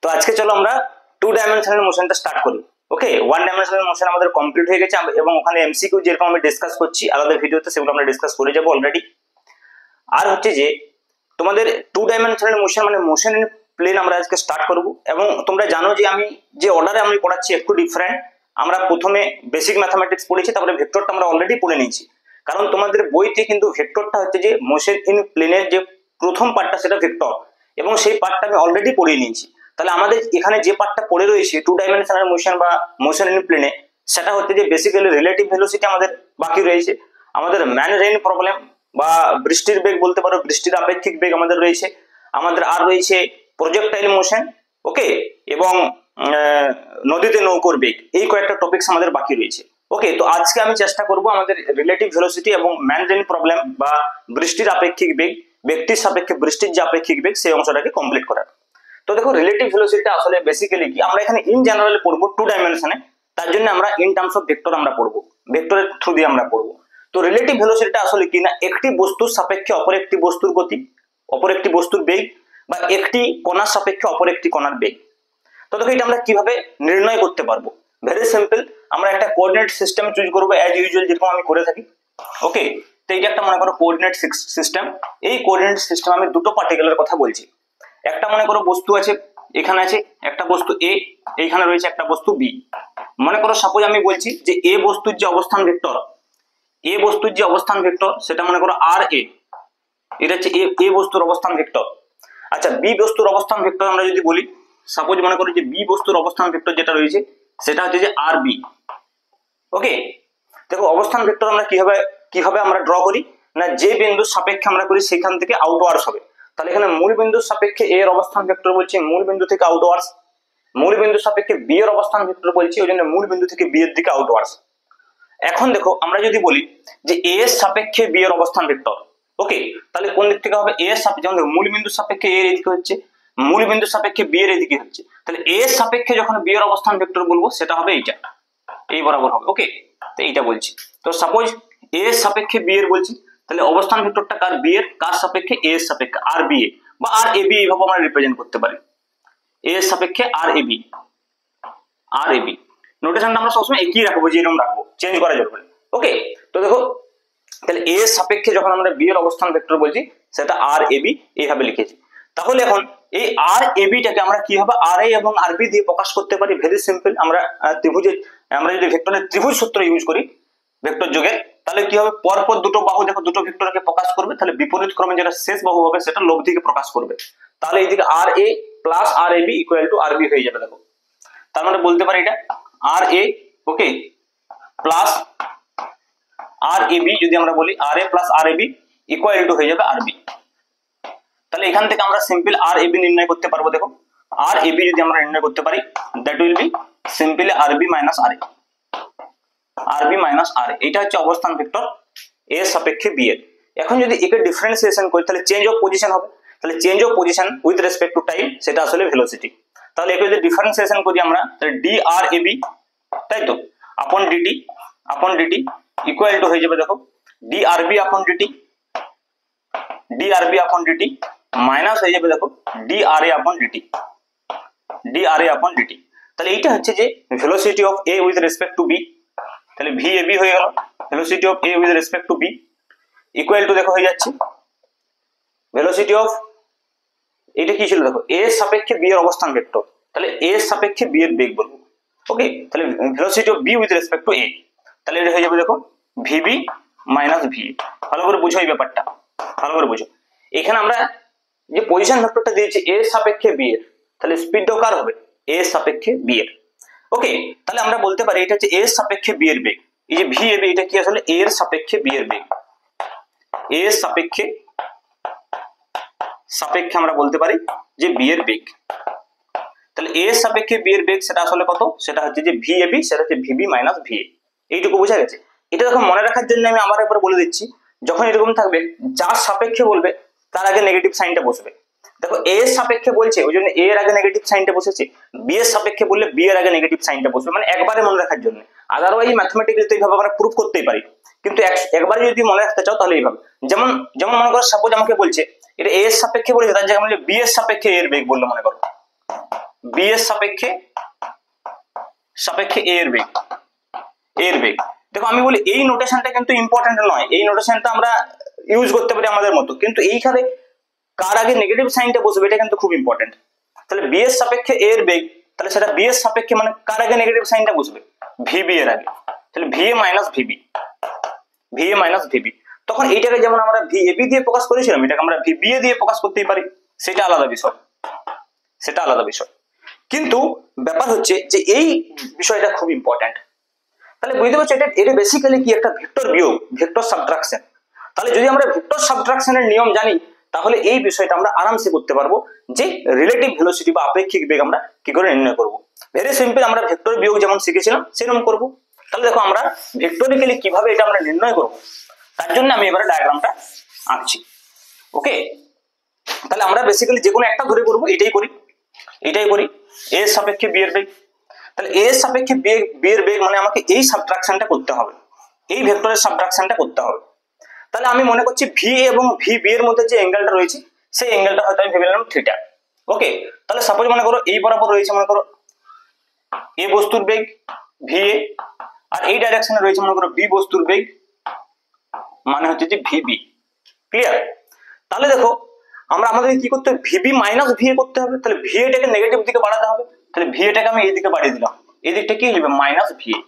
তো আজকে চলো আমরা 2 ডাইমেনশনাল মোশনটা স্টার্ট করি। ওকে, 1 ডাইমেনশনাল মোশন আমাদের কমপ্লিট হয়ে গেছে এবং ওখানে এমসিকিউ যেরকম আমি ডিসকাস করছি আলাদা ভিডিওতে, সেগুলো আমরা ডিসকাস করে যাব অলরেডি। আর হচ্ছে যে তোমাদের 2 ডাইমেনশনাল মোশন মানে মোশন ইন প্লেন আমরা আজকে স্টার্ট করব। এবং তোমরা জানো যে আমি যে অর্ডারে আমি পড়াচ্ছি একটু ডিফারেন্ট। আমরা প্রথমে বেসিক ম্যাথমেটিক্স পড়েছি, তারপরে ভেক্টরটা আমরা অলরেডি পড়ে নিয়েছি। কারণ তোমাদের বইতে কিন্তু ভেক্টরটা হচ্ছে যে মোশন ইন প্লেনের যে প্রথম পার্টটা সেটা ভেক্টর, এবং সেই পার্টটা আমি অলরেডি পড়ে নিয়েছি। তাহলে আমাদের এখানে যে পার্টটা পড়ে রয়েছে 2 ডাইমেনশনাল মোশন বা মোশন ইন প্লেনে, সেটা হচ্ছে যে বেসিক্যালি রিলেটিভ ভেলোসিটি আমাদের বাকি রয়েছে, আমাদের ম্যান রেইন প্রবলেম বা বৃষ্টির বেগ বলতে পারো, বৃষ্টির আপেক্ষিক বেগ আমাদের রয়েছে, আমাদের আর রয়েছে প্রজেক্টাইল মোশন, ওকে, এবং নদীতে নৌকোর বেগ। এই কয়েকটা টপিকস আমাদের বাকি রয়েছে। ওকে, তো আজকে আমি চেষ্টা করব আমাদের রিলেটিভ ভেলোসিটি এবং ম্যান রেইন প্রবলেম বা বৃষ্টির আপেক্ষিক বেগ, ব্যক্তির সাপেক্ষে বৃষ্টির যে আপেক্ষিক বেগ, সেই অংশটাকে কমপ্লিট করার। তো দেখো, রিলেটিভ ভেলোসিটি আসলে বেসিক্যালি কি, আমরা এখানে ইন জেনারেল পড়বো 2 ডাইমেনশনে, তার জন্য আমরা ইন টার্মস অফ ভেক্টর আমরা পড়বো, ভেক্টরের থ্রু দিয়ে আমরা পড়বো। তো রিলেটিভ ভেলোসিটিটা আসলে কি না, একটি বস্তুর সাপেক্ষে অপর একটি বস্তুর গতি, অপর একটি বস্তুর বেগ, বা একটি কণার সাপেক্ষে অপর একটি কণার বেগ। তো দেখো, এটা আমরা কিভাবে নির্ণয় করতে পারবো? ভেরি সিম্পল, আমরা একটা কোঅর্ডিনেট সিস্টেম চুজ করবো অ্যাজ ইউজুয়াল, যেরকম আমি করে থাকি। ওকে, তো এইটা একটা মনে করো কোঅর্ডিনেট সিস্টেম। এই কোঅর্ডিনেট সিস্টেম আমি দুটো পার্টিকুলার কথা বলছি। একটা মনে করো বস্তু আছে, এখানে আছে একটা বস্তু এ, এইখানে রয়েছে একটা বস্তু বি। মনে করো সাপোজ আমি বলছি যে এ বস্তুর যে অবস্থান ভেক্টর, এ বস্তুর যে অবস্থান ভেক্টর সেটা মনে করো আর এ, এটা হচ্ছে এ বস্তুর অবস্থান ভেক্টর। আচ্ছা, বি বস্তুর অবস্থান ভেক্টর আমরা যদি বলি, সাপোজ মনে করি যে বি বস্তুর অবস্থান ভেক্টর যেটা রয়েছে সেটা হচ্ছে যে আর বি। ওকে, দেখো অবস্থান ভেক্টর আমরা কিভাবে আমরা ড্র করি না, যে বিন্দুর সাপেক্ষে আমরা করি সেখান থেকে আউটওয়ার্ডস হবে। তাহলে এখানে মূল বিন্দুর সাপেক্ষে এ এর অবস্থান ভেক্টর বলছি মূল বিন্দু থেকে আউটওয়ার্ডস, মূল বিন্দুর সাপেক্ষে বি এর অবস্থান ভেক্টর বলছি ওই জন্য মূল বিন্দু থেকে বি এর দিকে আউটওয়ার্ডস। এখন দেখো, আমরা যদি বলি যে এ এর সাপেক্ষে বি এর অবস্থান ভেক্টর, ওকে, তাহলে কোন দিক থেকে হবে? এ এর সাপেক্ষে, যেমন মূল বিন্দুর সাপেক্ষে এ এর এদিকে হচ্ছে, মূল বিন্দুর সাপেক্ষে বি এর এদিকে হচ্ছে, তাহলে এ এর সাপেক্ষে যখন বি এর অবস্থান ভেক্টর বলবো সেটা হবে এইটা, এই বরাবর হবে। ওকে, তো এইটা বলছি। তো সাপোজ এ এর সাপেক্ষে বি এর বলছি, তাহলে অবস্থান ভেক্টরটা কার? বি এর। কার সাপেক্ষে? এ এর সাপেক্ষে আর বি এ, বা আর এ বি, এইভাবে আমরা রিপ্রেজেন্ট করতে পারি। এ এর সাপেক্ষে আর A B, R A B নোটেশনটা আমরা সবসময় একই রাখবো, যেরকম রাখবো, চেঞ্জ করা যাবে না। ওকে, তো দেখো, তাহলে এ এর সাপেক্ষে যখন আমরা বি এর অবস্থান ভেক্টর বলছি সেটা আর এ বি এইভাবে লিখেছি। তাহলে এখন এই আর এ বিটাকে আমরা কিভাবে আর এ এবং আর বি দিয়ে প্রকাশ করতে পারি? ভেরি সিম্পল, আমরা ত্রিভুজের, আমরা যদি ভেক্টরের ত্রিভুজ সূত্র ইউজ করি ভেক্টর যোগের, তাহলে কি হবে? পরপর দুটো বাহু দেখো দুটো ভেক্টরকে প্রকাশ করবে, তাহলে বিপরীত ক্রমে যেটা শেষ বাহু হবে সেটা লব দিকে প্রকাশ করবে। তাহলে এইদিকে R A plus R A B equal to R B হয়ে যাবে। দেখো, তার মানে বলতে পারি এটা আর এ, ওকে, প্লাস আর এ বি, যদি আমরা বলি R A plus R A B equal to হয়ে যাবে আর বি। তাহলে এখান থেকে আমরা সিম্পল আর এ বি নির্ণয় করতে পারবো। দেখো, আর এ বি যদি আমরা নির্ণয় করতে পারি, that will be simply R B minus R A, R B minus R A. এটা হচ্ছে অবস্থান ভেক্টর এ এর সাপেক্ষে বি এর। এখন যদি একে ডিফারেন্সিয়েশন করি তাহলে চেঞ্জ অফ পজিশন হবে। তাহলে change of position with respect to time, সেটা আসলে ভেলোসিটি। তাহলে একে যদি ডিফারেন্সিয়েশন করি আমরা, তাহলে ডি আর এ বি, তাই তো, আপন ডিটি ইকুয়াল টু হয়ে যাবে, দেখো, D R B upon D T, D R B upon D T minus হয়ে যাবে, দেখো, ডি আর এ আপন ডিটি, ডি আর এ আপন ডিটি। তাহলে এইটা হচ্ছে যে velocity of A with respect to B. তাহলে ভি এ বি হয়ে গেল velocity of A with respect to B equal to, দেখো, হয়ে যাচ্ছে ভেলোসিটি অফ, এটা কি ছিল? দেখো, এ এর সাপেক্ষে বি এর অবস্থান ভেক্টর, তাহলে এ এর সাপেক্ষে বি এর বেগ বলবো। ওকে, তাহলে velocity of B with respect to A, তাহলে এটা হয়ে যাবে, দেখো, ভিবি মাইনাস ভি। ভালো করে বুঝো এই ব্যাপারটা, ভালো করে বুঝো। এখানে আমরা যে পজিশন ভেক্টরটা দিয়েছি এ এর সাপেক্ষে বি এর, তাহলে স্পিডটাও কার হবে? এ এর সাপেক্ষে বি এর। ওকে, তাহলে আমরা বলতে পারি এটা হচ্ছে এ এর সাপেক্ষে বি এর বেগ। এই যে ভি এ বি, এটা কি আসলে এ এর সাপেক্ষে বি এর বেগ, এ এর সাপেক্ষে আমরা বলতে পারি যে বি এর বেগ। তাহলে এ এর সাপেক্ষে বি এর বেগ সেটা আসলে কত? সেটা হচ্ছে যে ভি এ বি, সেটা হচ্ছে ভিবি মাইনাস ভি এ। এইটুকু বোঝা গেছে? এটা দেখো, মনে রাখার জন্য আমি আবার একবার বলে দিচ্ছি, যখন এরকম থাকবে যার সাপেক্ষে বলবে তার আগে নেগেটিভ সাইনটা বসবে। দেখো, এ এর সাপেক্ষে বলছে ওই জন্য এ এর আগে নেগেটিভ সাইনটা বসেছে, বি এর সাপেক্ষে বললে বি এর আগে নেগেটিভ সাইনটা বসবে, মানে একবারে মনে রাখার জন্য। আদারওয়াইজ ম্যাথমেটিক্যালি তো এইভাবে আমরা প্রুফ করতেই পারি, কিন্তু একবারে যদি মনে রাখতে চাও তাহলে এইভাবে। যেমন মনে করো সাপোজ আমাকে বলছে এটা এ এর সাপেক্ষে বলেছে, তার জায়গায় বললে বি এর সাপেক্ষে এর বেগ বললো, মনে করো বি এর সাপেক্ষে এ এর বেগ, দেখো আমি বলি এই নোটেশনটা কিন্তু ইম্পর্টেন্ট নয়, এই নোটেশনটা আমরা ইউজ করতে পারি আমাদের মতো, কিন্তু এইখানে কার আগে নেগেটিভ সাইনটা বসবে এটা কিন্তু খুব ইম্পর্টেন্ট। তাহলে বি এর সাপেক্ষে এ এর বেগ, তাহলে সেটা বি এর সাপেক্ষে মানে কার আগে নেগেটিভ সাইনটা বসবে, ভিবি এর আগে, তাহলে ভিএ মাইনাস ভিবি, তখন এইটাকে যেমন আমরা ভিএবি দিয়ে প্রকাশ করেছিলাম এটাকে আমরা ভিবিএ দিয়ে প্রকাশ করতেই পারি, সেটা আলাদা বিষয়। কিন্তু ব্যাপার হচ্ছে যে এই বিষয়টা খুব ইম্পর্টেন্ট। তাহলে বুঝতে পারছো এটা বেসিক্যালি কি একটা ভেক্টর বিয়োগ, ভেক্টর সাবট্রাকশন। তাহলে যদি আমরা ভেক্টর সাবট্রাকশনের নিয়ম জানি তাহলে এই বিষয়টা আমরা আরামসে করতে পারবো যে রিলেটিভ ভেলোসিটি বা আপেক্ষিক বেগ আমরা কি করে নির্ণয় করব। ভেরি সিম্পল, আমরা ভেক্টর বিয়োগ যেমন শিখেছিলাম সেরকম করব। তাহলে দেখো আমরা ভেক্টরিক্যালি কিভাবে এটা আমরা নির্ণয় করব তার জন্য আমি এবারে ডায়াগ্রামটা আঁকছি। ওকে, তাহলে আমরা বেসিক্যালি যে কোনো একটা ধরে করবো, এটাই করি এ এর সাপেক্ষে বি এর বেগ। তাহলে এ এর সাপেক্ষে বি এর বেগ মানে আমাকে এই সাবট্রাকশনটা করতে হবে, এই ভেক্টরের সাবট্রাকশনটা করতে হবে। তাহলে আমি মনে করছি ভি এবং ভি এর মধ্যে যে অ্যাঙ্গেলটা রয়েছে সেই অ্যাঙ্গেলটা হয়তো আমি ভেবে নিলাম থিটা। ওকে, তাহলে সাপোজ মনে করো এই বরাবর রয়েছে মনে করো এ বস্তুর বেগ ভি এ, আর এই ডাইরেকশনে রয়েছে মনে করো বি বস্তুর বেগ মানে হচ্ছে যে ভিবি। ক্লিয়ার? তাহলে দেখো আমরা আমাদের কি করতে হবে, ভিবি মাইনাস ভিএ করতে হবে। তাহলে ভিএটাকে নেগেটিভ দিকে বাড়াতে হবে, তাহলে ভিএটাকে আমি এই দিকে বাড়িয়ে দিলাম, এই দিকটা কি হবে মাইনাস ভিএ।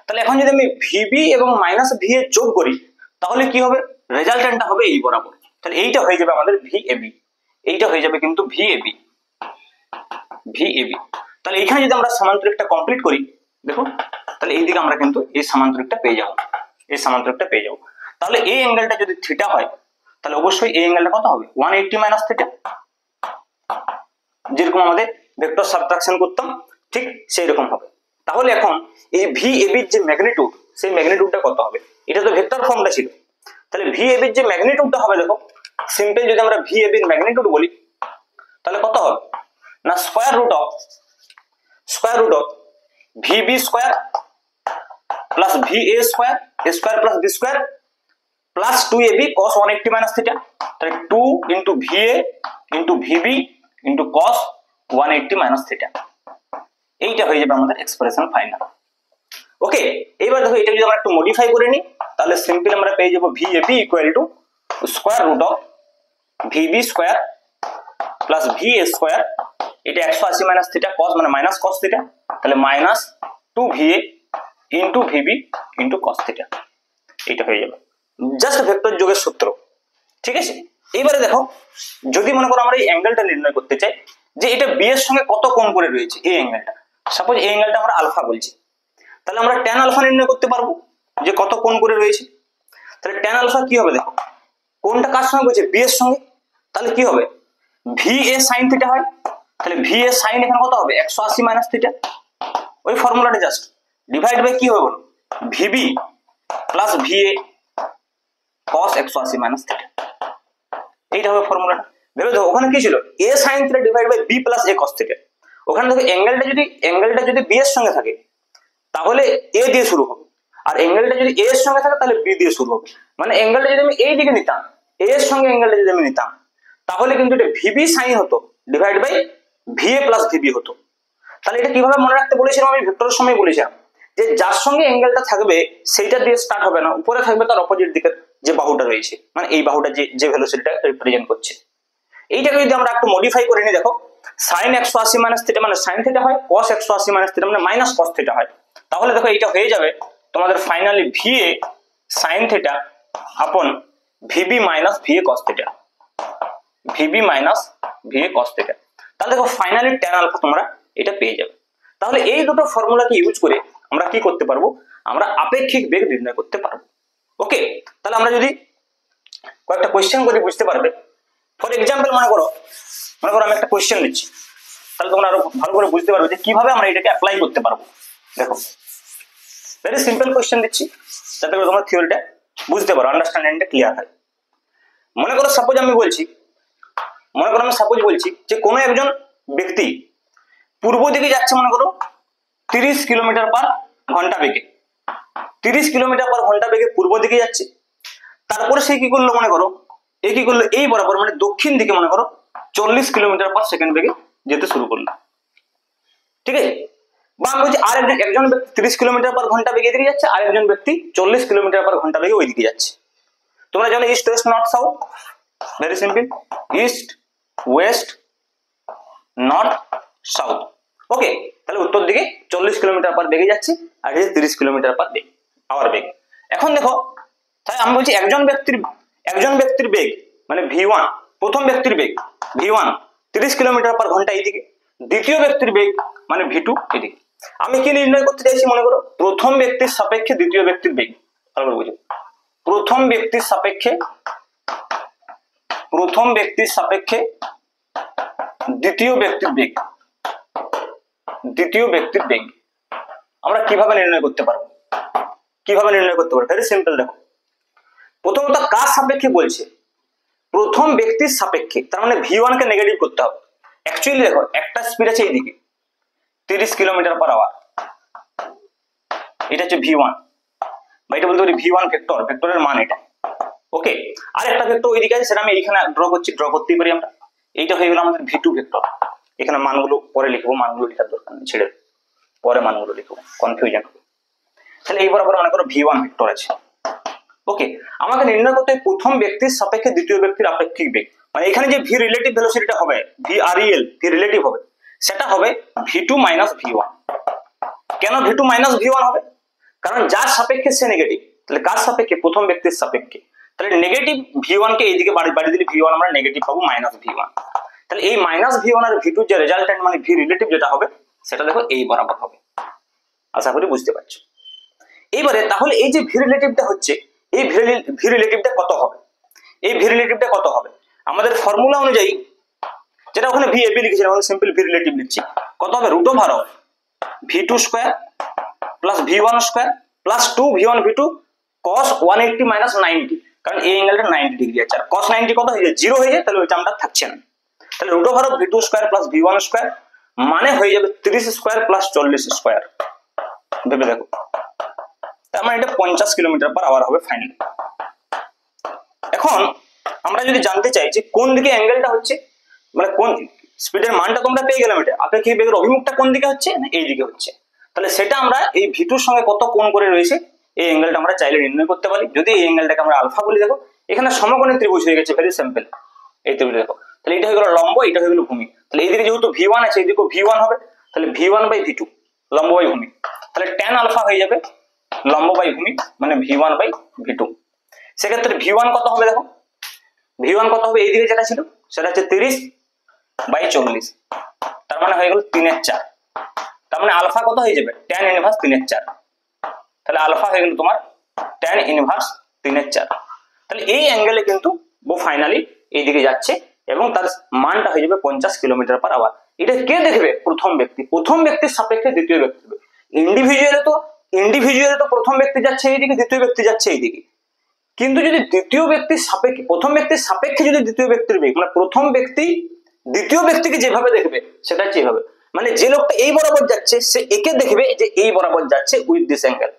তাহলে এখন যদি আমি ভিবি এবং মাইনাস ভিএ যোগ করি তাহলে কি হবে, রেজাল্টেন্টটা হবে এই বরাবর। তাহলে এইটা হয়ে যাবে আমাদের ভিএবি, এইটা হয়ে যাবে কিন্তু ভিএবি। তাহলে এখানে যদি আমরা সমান্তরিকটা কমপ্লিট করি দেখো, তাহলে এই দিকে আমরা কিন্তু এই সমান্তরিকটা পেয়ে যাব, তাহলে এই অ্যাঙ্গেলটা যদি থিটা হয় তাহলে অবশ্যই এই অ্যাঙ্গেলটা কত হবে 180 মাইনাস থিটা। যেরকম আমাদের ভেক্টর সাবট্রাকশন করতাম ঠিক সেই রকম হবে। তাহলে এখন এই ভিএবির যে ম্যাগনিটিউড সেই ম্যাগনিটিউডটা কত হবে, এটা তো ভেক্টর ফর্মটা ছিল। তাহলে ভিএবির যে ম্যাগনিটিউডটা হবে দেখো সিম্পল যদি আমরা ভিএবির ম্যাগনিটিউড বলি তাহলে কত হবে না square root of V B square plus V A square plus B square plus 2ab cos 180 minus theta. তাহলে 2 into V A into V B into cos 180 minus theta, এইটা হয়ে যাবে আমাদের এক্সপ্রেশন ফাইনাল। ওকে, এইবার দেখো এটা যদি আমরা একটু মডিফাই করে নিই তাহলে সিম্পল আমরা পেয়ে যাব V A B equal to square root of V B square plus V A square, এটা 180 মাইনাস থিটা cos মানে মাইনাস cos থিটা, তাহলে minus 2va into V B into cos theta, এটা হয়ে যাবে জাস্ট ভেক্টর যোগের সূত্র। ঠিক আছে, এইবারে দেখো যদি মনে করো আমরা এই অ্যাঙ্গেলটা নির্ণয় করতে চাই যে এটা বি এর সঙ্গে কত কোণ করে রয়েছে, এই অ্যাঙ্গেলটা সাপোজ এই অ্যাঙ্গেলটা আমরা আলফা বলছি, তাহলে আমরা tan আলফা নির্ণয় করতে পারবো যে কত কোণ করে রয়েছে। তাহলে tan আলফা কি হবে দেখো, কোণটা কার সঙ্গে বলছে বি এর সঙ্গে, তাহলে কি হবে VA sin থিটা হয়, তাহলে VA sin এখানে কত হবে 180 মাইনাস থিটা, ওই ফর্মুলাটা জাস্ট ডিভাইড বাই কি হবে বলো VB plus VA cos 180 minus theta, এইটা হবে ফর্মুলাটা। ভেবে দেখো ওখানে কি ছিল A sin theta divide by B plus A cos theta, ওখানে দেখো অ্যাঙ্গেলটা যদি B এর সঙ্গে থাকে তাহলে A দিয়ে শুরু হবে, আর অ্যাঙ্গেলটা যদি A এর সঙ্গে থাকে তাহলে B দিয়ে শুরু হবে। মানে অ্যাঙ্গেলটা যদি আমি এই দিকে নিতাম, A এর সঙ্গে অ্যাঙ্গেলটা যদি আমি নিতাম তাহলে কিন্তু এটা VB sin হতো divide by VA plus VB হতো। তাহলে এটা কিভাবে মনে রাখতে বলেছিলাম আমি ভেক্টরের সময় বলেছিলাম যে যার সঙ্গে অ্যাঙ্গেলটা থাকবে সেইটা দিয়ে স্টার্ট হবে না, উপরে থাকবে তার অপোজিট দিকের যে বাহুটা রয়েছে, মানে এই বাহুটা যে ভেলোসিটিটা রিপ্রেজেন্ট করছে। এইটাকে যদি আমরা একটু মডিফাই করে নিই দেখো sin 180 মাইনাস থিটা মানে sin থিটা হয়, cos 180 মাইনাস থিটা মানে মাইনাস cos থিটা হয়। তাহলে দেখো এইটা হয়ে যাবে তোমাদের ফাইনালি VA sin থিটা আপন VB minus VA cos theta, VB minus VA cos theta. তাহলে দেখো ফাইনালি tan আলফা তোমরা এটা পেয়ে যাবে। তাহলে এই দুটো ফর্মুলাকে ইউজ করে আমরা কি করতে পারবো, আমরা আপেক্ষিক বেগ নির্ণয় করতে পারবো। ওকে, তাহলে আমরা যদি কয়েকটা কোশ্চেন করি বুঝতে পারবে। ফর এক্সাম্পল মনে করো আমি একটা কোশ্চেন দিচ্ছি, তাহলে তোমরা আরো ভালো করে বুঝতে পারবে যে কিভাবে আমরা এটাকে অ্যাপ্লাই করতে পারবো। দেখো ভেরি সিম্পল কোশ্চেন দিচ্ছি যাতে করে তোমরা থিওরিটা বুঝতে পারো, আন্ডারস্ট্যান্ডিংটা ক্লিয়ার হয়। মনে করো সাপোজ আমি বলছি যে কোনো একজন ব্যক্তি পূর্ব দিকে যাচ্ছে মনে করো 30 কিলোমিটার পার ঘন্টা বেগে, 30 কিলোমিটার পার ঘন্টা বেগে পূর্ব দিকে যাচ্ছে। তারপরে সে কি করলো মনে করো এই বরাবর মানে দক্ষিণ দিকে মনে করো 40 কিলোমিটার পার সেকেন্ড বেগে যেতে শুরু করলো, ঠিক আছে। বা আমি বলছি আর একজন ব্যক্তি 30 কিলোমিটার পার ঘন্টা বেগে এদিকে যাচ্ছে, আর একজন ব্যক্তি 40 কিলোমিটার পার ঘন্টা বেগে ওইদিকে যাচ্ছে। তোমরা জানো east west north south, very simple, east west north south, okay. তাহলে উত্তর দিকে 40 কিলোমিটার পার বেগে যাচ্ছে, আর এই 30 কিলোমিটার পার বেগ আওয়ার বেগ। এখন দেখো, তাই আমি বলছি একজন ব্যক্তির বেগ মানে V1, প্রথম ব্যক্তির বেগ V1 30 কিলোমিটার পার ঘন্টা এইদিকে, দ্বিতীয় ব্যক্তির বেগ মানে V2 এদিকে। আমি কি নির্ণয় করতে চাইছি, মনে করো প্রথম ব্যক্তির সাপেক্ষে দ্বিতীয় ব্যক্তির বেগ, ভালো বুঝো, প্রথম ব্যক্তির সাপেক্ষে দ্বিতীয় ব্যক্তির বেগ আমরা কিভাবে নির্ণয় করতে পারবো? Very simple. দেখো, প্রথমত কার সাপেক্ষে বলছে? প্রথম ব্যক্তির সাপেক্ষে, তার মানে V1 কে নেগেটিভ করতে হবে। অ্যাকচুয়ালি দেখো, একটা স্পিড আছে এইদিকে 30 কিলোমিটার পার আওয়ার, এটা হচ্ছে V1, বা এটা বলতে পারি V1 ভেক্টরের মান এটা, ওকে। আর একটা ভেক্টর ওইদিকে আছে, সেটা আমি এইখানে ড্র করতেই পারি আমরা। এইটা হয়ে গেল আমাদের V2 ভেক্টর। এখানে মানগুলো পরে লিখবো, মানগুলো লেখার দরকার নেই, ছেড়ে পরে মানগুলো লিখবো, কনফিউশন হবে। তাহলে এই বরাবর মনে করো V1 ভেক্টর আছে, ওকে। আমাকে নির্ণয় করতে হবে প্রথম ব্যক্তির সাপেক্ষে দ্বিতীয় ব্যক্তির আপেক্ষিক বেগ, মানে এখানে যে ভি রিলেটিভ ভেলোসিটিটা হবে, VREL, ভি রিলেটিভ হবে, সেটা হবে V2 মাইনাস V1। কেন V2 মাইনাস V1 হবে? কারণ যার সাপেক্ষে সে নেগেটিভ, তাহলে কার সাপেক্ষে? প্রথম ব্যক্তির সাপেক্ষে। তাহলে নেগেটিভ V1 কে এইদিকে বাড়ি দিলে V1 আমরা নেগেটিভ পাবো মাইনাস V1। তাহলে এই মাইনাস V1 আর V2 যে রেজাল্টেন্ট মানে ভি রিলেটিভ যেটা হবে, সেটা দেখো এই বরাবর হবে। আশা করি বুঝতে পারছো। এইবারে তাহলে এই যে ভি রিলেটিভটা হচ্ছে, এই ভি রিলেটিভটা কত হবে? আমাদের ফর্মুলা অনুযায়ী, যেটা ওখানে VAB লিখেছিলাম, ওখানে সিম্পল ভি রিলেটিভ লিখছি, কত হবে? Root over of V2 square plus V1 square plus 2V1 V2 cos 180 মাইনাস 90, কারণ এই অ্যাঙ্গেলটা 90 ডিগ্রি আছে, আর cos 90 কত হয়ে যায়? 0 হয়ে যায়, তাহলে ওই টার্মটা থাকছে না। তাহলে root over of V2 square plus V1 square মানে হয়ে যাবে 30 স্কয়ার প্লাস 40 স্কয়ার। ভেবে দেখো, তার মানে এটা 50 কিলোমিটার পার আওয়ার হবে ফাইনালি। এখন আমরা যদি জানতে চাই যে কোন দিকে অ্যাঙ্গেলটা হচ্ছে, মানে কোন স্পিডের মানটা তোমরা পেয়ে গেলাম, এটা আপেক্ষিক বেগের অভিমুখটা কোন দিকে হচ্ছে না এই দিকে হচ্ছে, তাহলে সেটা আমরা এই V2 সঙ্গে কত কোণ করে রয়েছে এই অ্যাঙ্গেলটা আমরা চাইলে নির্ণয় করতে পারি। যদি এই অ্যাঙ্গেলটাকে আমরা আলফা বলি, দেখো এখানে সমকোণী ত্রিভুজ হয়ে গেছে, ভেরি সিম্পল। এই ত্রিভুজ দেখো, তাহলে এটা হয়ে গেল লম্ব, এটা হয়ে গেল ভূমি। তাহলে এইদিকে যেহেতু V1 আছে, এইদিকে V1 হবে, তাহলে V1 বাই V2 লম্ব বাই ভূমি, তাহলে tan আলফা হয়ে যাবে লম্ব বাই ভূমি মানে V1 বাই V2। সেক্ষেত্রে V1 কত হবে? দেখো V1 কত হবে? এইদিকে যেটা ছিল সেটা হচ্ছে 30 বাই 40, তার মানে হয়ে গেল 3/4। তার মানে আলফা কত হয়ে যাবে? tan inverse 3/4। তাহলে আলফা হয়ে গেল তোমার tan ইনভার্স 3/4। তাহলে এই অ্যাঙ্গেলে কিন্তু ও ফাইনালি এইদিকে যাচ্ছে এবং তার মানটা হয়ে যাবে 50 কিলোমিটার পার আওয়ার। এটা কে দেখবে? প্রথম ব্যক্তির সাপেক্ষে দ্বিতীয় ব্যক্তি। ইন্ডিভিজুয়ালে তো প্রথম ব্যক্তি যাচ্ছে এইদিকে, দ্বিতীয় ব্যক্তি যাচ্ছে এইদিকে, কিন্তু যদি দ্বিতীয় ব্যক্তির সাপেক্ষে প্রথম ব্যক্তির সাপেক্ষে যদি দ্বিতীয় ব্যক্তির বেগ, মানে প্রথম ব্যক্তি দ্বিতীয় ব্যক্তিকে যেভাবে দেখবে সেটা হচ্ছে এইভাবে, মানে যে লোকটা এই বরাবর যাচ্ছে সে একে দেখবে যে এই বরাবর যাচ্ছে উইথ দিস অ্যাঙ্গেল,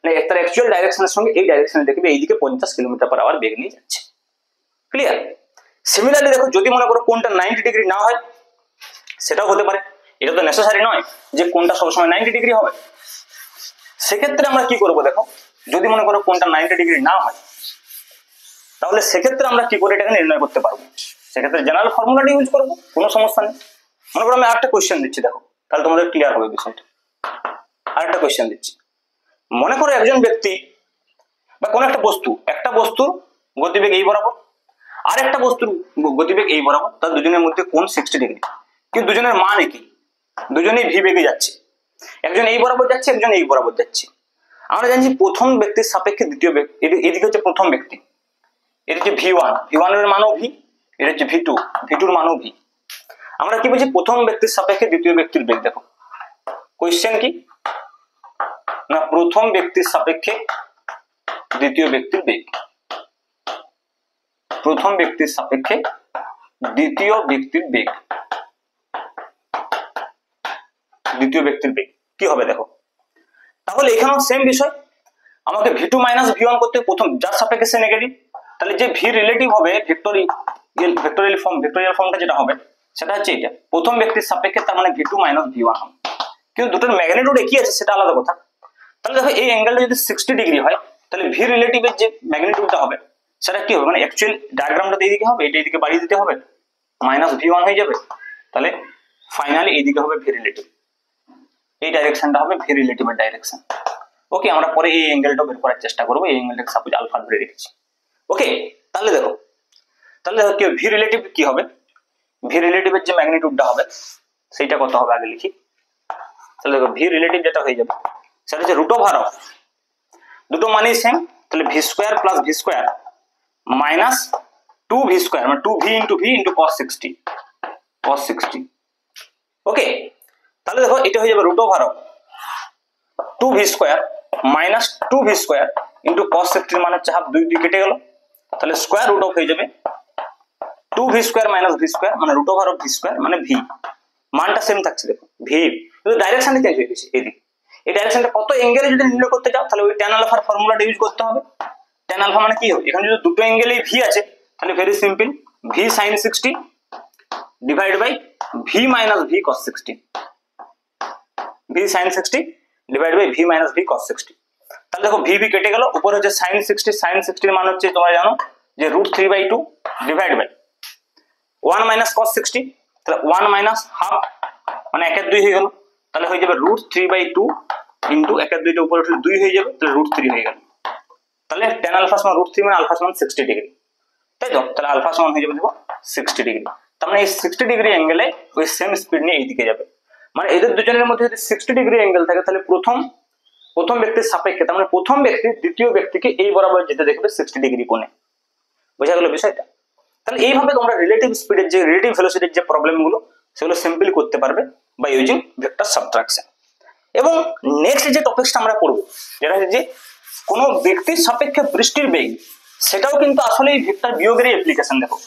মানে তার অ্যাকচুয়াল ডাইরেকশনের সঙ্গে এই ডাইরেকশনে দেখবে এইদিকে 50 কিলোমিটার পার আওয়ার বেগ নিয়ে যাচ্ছে। ক্লিয়ার? সিমিলারলি দেখো, যদি মনে করো কোনটা 90 ডিগ্রি না হয়, সেটাও হতে পারে, এটা তো নেসেসারি নয় যে কোনটা সবসময় 90 ডিগ্রি হবে। সেক্ষেত্রে আমরা কি করবো? দেখো, যদি মনে করো কোনটা 90 ডিগ্রি না হয়, তাহলে সেক্ষেত্রে আমরা কি করে এটাকে নির্ণয় করতে পারবো? সেক্ষেত্রে জেনারেল ফর্মুলাটা ইউজ করবো, কোনো সমস্যা নেই। মনে করো আমি আরেকটা কোয়েশ্চেন দিচ্ছি, দেখো তাহলে তোমাদের ক্লিয়ার হবে বিষয়টা। আরেকটা কোয়েশ্চেন দিচ্ছি, মনে করো একজন ব্যক্তি বা কোনো একটা বস্তুর গতিবেগ এই বরাবর, আর একটা বস্তুর গতিবেগ এই বরাবর, তার দুজনের মধ্যে কোণ 60 ডিগ্রি, কিন্তু দুজনের মান একই, দুজনেই ভি বেগে যাচ্ছে, একজন এই বরাবর যাচ্ছে, একজন এই বরাবর যাচ্ছে। আমরা জানছি প্রথম ব্যক্তির সাপেক্ষে দ্বিতীয় ব্যক্তি, এদিকে হচ্ছে প্রথম ব্যক্তি, এটা হচ্ছে V1 এর মানও ভি, এটা হচ্ছে V2 এর মানও ভি। আমরা কি বলছি? প্রথম ব্যক্তির সাপেক্ষে দ্বিতীয় ব্যক্তির বেগ। দেখো কোয়েশ্চেন কি না, প্রথম ব্যক্তির সাপেক্ষে দ্বিতীয় ব্যক্তির বেগ, প্রথম ব্যক্তির সাপেক্ষে দ্বিতীয় ব্যক্তির বেগ কি হবে? দেখো তাহলে এখানেও সেম বিষয়, আমাকে V2 মাইনাস V1 করতে প্রথম যার সাপেক্ষে সে নেগেটিভ, তাহলে যে ভি রিলেটিভ হবে ভেক্টোরিয়াল ফর্মটা যেটা হবে, সেটা হচ্ছে এটা প্রথম ব্যক্তির সাপেক্ষে, তার মানে v2 মাইনাস v1 হবে, কিন্তু দুটোর ম্যাগনিটিউড একই আছে সেটা আলাদা কথা। তাহলে দেখো এই অ্যাঙ্গেলটা যদি 60 ডিগ্রি হয় তাহলে ভি রিলেটিভের যে ম্যাগনিটিউডটা হবে সেটা কি হবে, মানে অ্যাকচুয়াল ডায়াগ্রামটা এইদিকে হবে, এটা এইদিকে বাড়িয়ে দিতে হবে, মাইনাস v1 হয়ে যাবে, তাহলে ফাইনালি এইদিকে হবে ভি রিলেটিভ, এই ডাইরেকশনটা হবে ভি রিলেটিভের ডাইরেকশন। ওকে, আমরা পরে এই অ্যাঙ্গেলটা বের করার চেষ্টা করবো, এই অ্যাঙ্গেলটাকে সাপোজ আলফা ধরে রেখেছি। ওকে, তাহলে দেখো কি ভি রিলেটিভ কি হবে, ভি রিলেটিভের যে ম্যাগনিটিউডটা হবে সেইটা কত হবে আগে লিখি। তাহলে দেখো ভি রিলেটিভ যেটা হয়ে যাবে সেটা হচ্ছে রুট ওভার অফ, দুটো মানেই সেম, তাহলে V square plus V square minus 2v square, মানে 2v into V into cos 60। Okay, তাহলে দেখো এটা হয়ে যাবে root over of 2v square minus 2v square into cos 60 মানে হচ্ছে হাফ, 2 কেটে গেল, তাহলে স্কোয়ার রুট অফ হয়ে যাবে 2v square minus v square, মানে root over of v square মানে ভি, মানটা সেম থাকছে দেখো ভি, কিন্তু ডাইরেকশনটা চেঞ্জ হয়ে গেছে এদিকে। এই ডাইরেকশনটা কত অ্যাঙ্গেলে যদি নির্ণয় করতে চাও তাহলে ওই tan আলফার ফর্মুলাটা ইউজ করতে হবে। tan আলফা মানে কি হবে, এখানে যদি দুটো অ্যাঙ্গেলেই ভি আছে তাহলে very simple, V sin 60 divide by V minus V cos 60, V sin 60 divide by V minus V cos 60। তাহলে দেখো ভি কেটে গেল, উপরে হচ্ছে sin 60 এর মান হচ্ছে তোমরা জানো যে √3/2 ডিভাইড বাই 1 মাইনাস cos 60, তাহলে 1 মাইনাস হাফ মানে 1/2 হয়ে গেল, তাহলে হয়ে যাবে √3/2 ইন্টু 1/2 উপরে উঠলে 2 হয়ে যাবে, তাহলে √3 হয়ে গেল। তাহলে tan আলফা সমান √3 মানে আলফা সমান 60 ডিগ্রি, তাই তো? তাহলে আলফা সমান হয়ে যাবে দেখো 60 ডিগ্রি, তার মানে এই 60 ডিগ্রি অ্যাঙ্গেলে ওই সেম স্পিড নিয়ে এইদিকে যাবে, মানে এদের দুজনের মধ্যে যদি 60 ডিগ্রি অ্যাঙ্গেল থাকে তাহলে প্রথম ব্যক্তির সাপেক্ষে, তার মানে প্রথম ব্যক্তি দ্বিতীয় ব্যক্তিকে এই বরাবর যেতে দেখবে 60 ডিগ্রি কোণে। বোঝা গেল বিষয়টা? তাহলে এইভাবে তোমরা রিলেটিভ স্পিডের যে রিলেটিভ ভেলোসিটির যে প্রবলেমগুলো সেগুলো সিম্পলি করতে পারবে বাই ইউজিং ভেক্টর সাবট্রাকশন। এবং নেক্সট যে টপিকসটা আমরা পড়বো যেটা হচ্ছে যে কোনো ব্যক্তির সাপেক্ষে বৃষ্টির বেগ, সেটাও কিন্তু আসলে এই ভেক্টর বিয়োগেরই অ্যাপ্লিকেশন। দেখো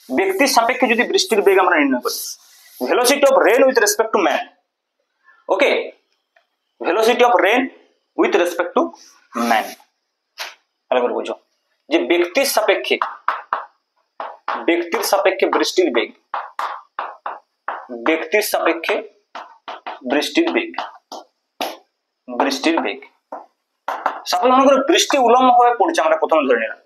ব্যক্তির সাপেক্ষে যদি বৃষ্টির বেগ আমরা নির্ণয় করি, velocity of rain with respect to man, okay, velocity of rain with respect to man, তাহলে বুঝো যে ব্যক্তির সাপেক্ষে বৃষ্টির বেগ, ব্যক্তির সাপেক্ষে বৃষ্টির বেগ, সাপোজ মনে করো বৃষ্টি উলম্ব ভাবে পড়ছে, আমরা প্রথমে ধরে নিলাম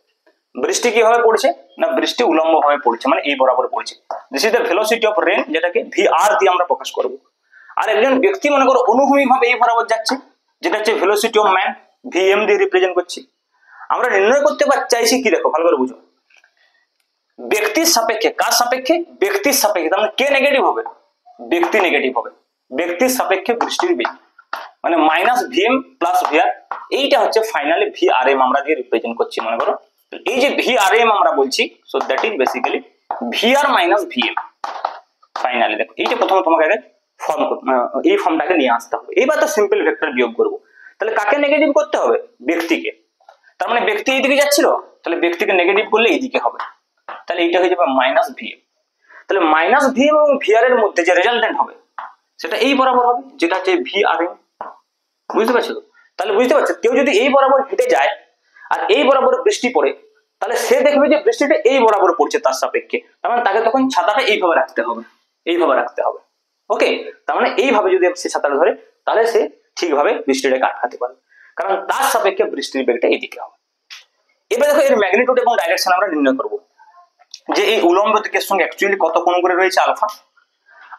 বৃষ্টি কিভাবে পড়ছে না বৃষ্টি উলম্ব ভাবে পড়ছে, মানে এই বরাবর পড়ছে, this is the velocity of rain, যেটাকে vr দিয়ে আমরা প্রকাশ করব। আর একজন ব্যক্তি মনে করো অনুভূমিক ভাবে এই বরাবর যাচ্ছে, যেটা হচ্ছে ভেলোসিটি অফ ম্যান, vm দিয়ে রিপ্রেজেন্ট করছি। আমরা নির্ণয় করতে চাইছি কি, দেখো ভালো করে বুঝো, ব্যক্তির সাপেক্ষে, কার সাপেক্ষে, ব্যক্তির সাপেক্ষে, তার মানে কে নেগেটিভ হবে, ব্যক্তি নেগেটিভ হবে, ব্যক্তির সাপেক্ষে বৃষ্টির বেগ মানে মাইনাস vm প্লাস vr, এইটা হচ্ছে ফাইনালি vrm আমরা দিয়ে রিপ্রেজেন্ট করছি। মনে করো এই যে vrm আমরা বলছি, so that is basically vr minus vm। Finally দেখো এই যে প্রথমে তোমাকে আগে এই ফর্মটাকে নিয়ে আসতে হবে। এইবার তো সিম্পল ভেক্টর বিয়োগ করব, তাহলে কাকে নেগেটিভ করতে হবে, ব্যক্তিকে, তার মানে ব্যক্তি এইদিকে যাচ্ছিল, তাহলে ব্যক্তিকে নেগেটিভ করলে এইদিকে হবে, তাহলে এইটা হয়ে যাবে মাইনাস vm। তাহলে মাইনাস vm এবং vr এর মধ্যে যে রেজাল্টেন্ট হবে সেটা এই বরাবর হবে, যেটা হচ্ছে vrm। বুঝতে পারছো? তাহলে বুঝতে পারছো কেউ যদি এই বরাবর হেঁটে যায় আর এই বরাবর বৃষ্টি পড়ে, তাহলে সে দেখবে যে বৃষ্টিটা এই বরাবর পড়ছে তার সাপেক্ষে, তার মানে তাকে তখন ছাতাটা এইভাবে রাখতে হবে, ওকে। তার মানে এইভাবে যদি সে ছাতাটা ধরে তাহলে সে ঠিকভাবে বৃষ্টিটাকে আটকাতে পারবে, কারণ তার সাপেক্ষে বৃষ্টির বেগটা এইদিকে হবে। এবার দেখো এর ম্যাগনিটিউড এবং ডাইরেকশন আমরা নির্ণয় করব, যে এই উলম্ব দিকের সঙ্গে অ্যাকচুয়ালি কত কোণ করে রয়েছে আলফা,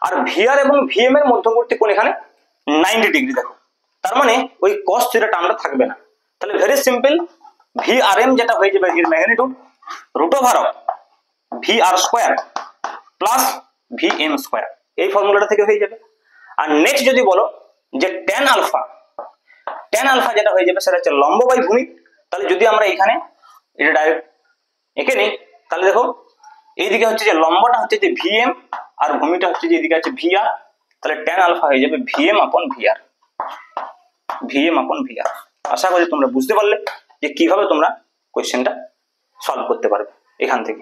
আর ভিআর এবং ভিএম এর মধ্যবর্তী কোণ এখানে 90 ডিগ্রি। দেখো তার মানে ওই cos থিটা টার্মটা থাকবে না, তাহলে ভেরি সিম্পল, vrm যেটা হয়ে যাবে এর magnitude root over of vr square plus vm square, এই ফর্মুলাটা থেকে হয়ে যাবে। আর নেক্সট যদি বলো যে tan আলফা যেটা হয়ে যাবে সেটা হচ্ছে লম্ব বাই ভূমি, তাহলে যদি আমরা এখানে এটা ডাইরেক্ট এঁকে নিই, তাহলে দেখো এইদিকে হচ্ছে যে লম্বটা হচ্ছে যে vm আর ভূমিটা হচ্ছে যে এদিকে আছে vr, তাহলে tan আলফা হয়ে যাবে vm আপন vr। আশা করি তোমরা বুঝতে পারলে যে কিভাবে তোমরা কোশ্চেনটা সলভ করতে পারবে এখান থেকে।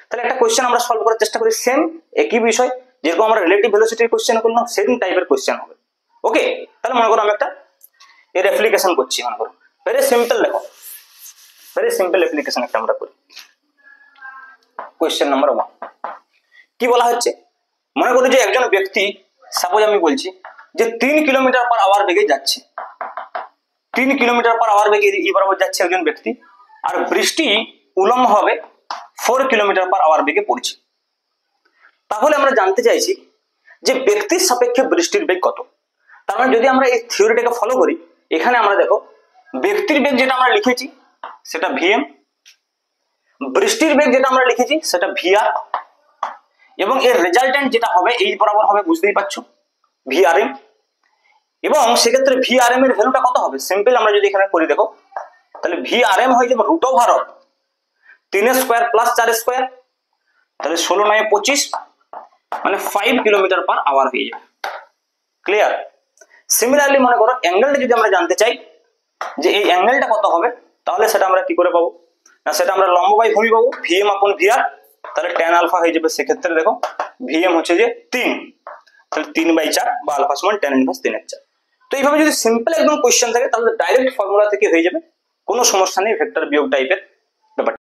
তাহলে একটা কোশ্চেন আমরা সলভ করার চেষ্টা করি, সেম একই বিষয়, যেরকম আমরা রিলেটিভ ভেলোসিটির কোশ্চেন করলাম সেম টাইপের কোশ্চেন হবে, ওকে। তাহলে মনে করো আমি একটা এর অ্যাপ্লিকেশন করছি, মনে করো ভেরি সিম্পল, দেখো ভেরি সিম্পল অ্যাপ্লিকেশন একটা আমরা করি। কোশ্চেন নাম্বার 1 কি বলা হচ্ছে, মনে করি যে একজন ব্যক্তি, সাপোজ আমি বলছি যে 3 কিলোমিটার পার আওয়ার বেগে যাচ্ছে, 3 কিলোমিটার পার আওয়ার বেগে এই বরাবর যাচ্ছে একজন ব্যক্তি, আর বৃষ্টি উলম্ব হবে 4 কিলোমিটার পার আওয়ার বেগে পড়ছে। তাহলে আমরা জানতে চাইছি যে ব্যক্তির সাপেক্ষে বৃষ্টির বেগ কত। তার মানে যদি আমরা এই থিওরিটাকে ফলো করি, এখানে আমরা দেখো ব্যক্তির বেগ যেটা আমরা লিখেছি সেটা ভিএম, বৃষ্টির বেগ যেটা আমরা লিখেছি সেটা ভিআর, এবং এর রেজাল্টেন্ট যেটা হবে এই বরাবর হবে, বুঝতেই পারছো, ভিআরএম। এবং সেক্ষেত্রে ভিআরএম এর ভ্যালুটা কত হবে? সিম্পল আমরা যদি এখানে করি দেখো, তাহলে ভিআরএম হয়ে যাবে root over 3 square plus 4 square, তাহলে 16 9 25, মানে 5 কিলোমিটার পার আওয়ার হয়ে যাবে। ক্লিয়ার? সিমিলারলি মনে করো অ্যাঙ্গেলটা যদি আমরা জানতে চাই যে এই অ্যাঙ্গেলটা কত হবে, তাহলে সেটা আমরা কি করে পাবো? না, সেটা আমরা লম্ব বাই ভূমি পাবো, ভিএম আপন ভিআর, তাহলে tan আলফা হয়ে যাবে। সেক্ষেত্রে দেখো ভিএম হচ্ছে যে 3, তাহলে 3/4 বা আলফা সমান tan ইনভার্স 3/4। তো এইভাবে যদি সিম্পল একদম কোশ্চেন থাকে তাহলে ডাইরেক্ট ফর্মুলা থেকে হয়ে যাবে, কোনো সমস্যা নেই ভেক্টর বিয়োগ টাইপের ব্যাপার।